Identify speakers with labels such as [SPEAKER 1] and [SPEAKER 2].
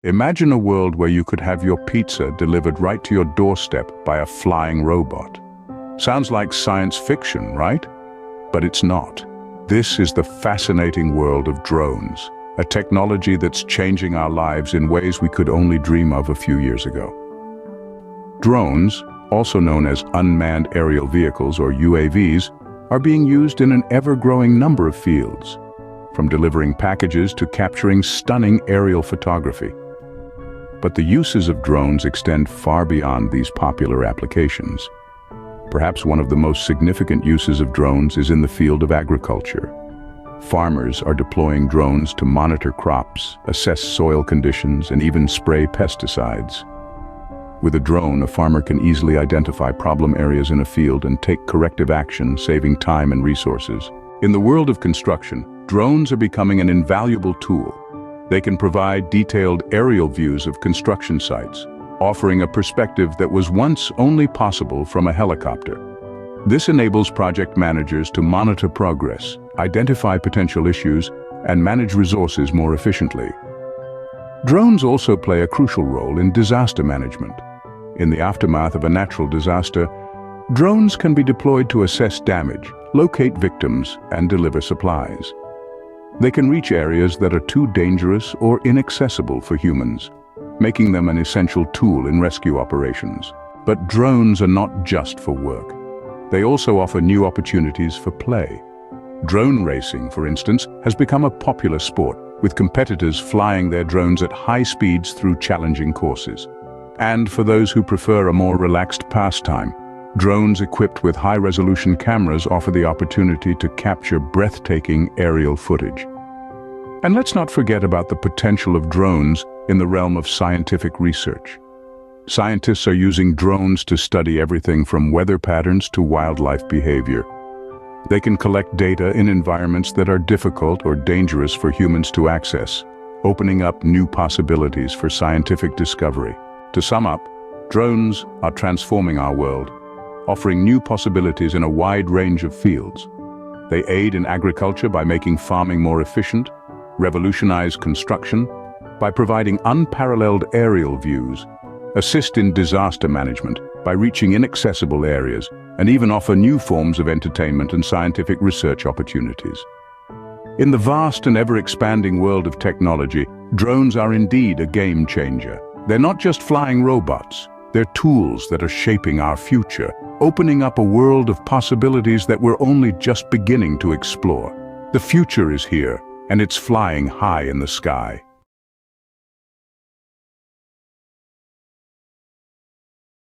[SPEAKER 1] Imagine a world where you could have your pizza delivered right to your doorstep by a flying robot. Sounds like science fiction, right? But it's not. This is the fascinating world of drones, a technology that's changing our lives in ways we could only dream of a few years ago. Drones, also known as unmanned aerial vehicles or UAVs, are being used in an ever-growing number of fields, from delivering packages to capturing stunning aerial photography. But the uses of drones extend far beyond these popular applications. Perhaps one of the most significant uses of drones is in the field of agriculture. Farmers are deploying drones to monitor crops, assess soil conditions, and even spray pesticides. With a drone, a farmer can easily identify problem areas in a field and take corrective action, saving time and resources. In the world of construction, drones are becoming an invaluable tool. They can provide detailed aerial views of construction sites, offering a perspective that was once only possible from a helicopter. This enables project managers to monitor progress, identify potential issues, and manage resources more efficiently. Drones also play a crucial role in disaster management. In the aftermath of a natural disaster, drones can be deployed to assess damage, locate victims, and deliver supplies. They can reach areas that are too dangerous or inaccessible for humans, making them an essential tool in rescue operations. But drones are not just for work. They also offer new opportunities for play. Drone racing, for instance, has become a popular sport, with competitors flying their drones at high speeds through challenging courses. And for those who prefer a more relaxed pastime, drones equipped with high-resolution cameras offer the opportunity to capture breathtaking aerial footage. And let's not forget about the potential of drones in the realm of scientific research. Scientists are using drones to study everything from weather patterns to wildlife behavior. They can collect data in environments that are difficult or dangerous for humans to access, opening up new possibilities for scientific discovery. To sum up, drones are transforming our world, offering new possibilities in a wide range of fields. They aid in agriculture by making farming more efficient, revolutionize construction by providing unparalleled aerial views, assist in disaster management by reaching inaccessible areas, and even offer new forms of entertainment and scientific research opportunities. In the vast and ever-expanding world of technology, drones are indeed a game changer. They're not just flying robots. They're tools that are shaping our future, opening up a world of possibilities that we're only just beginning to explore. The future is here, and it's flying high in the sky.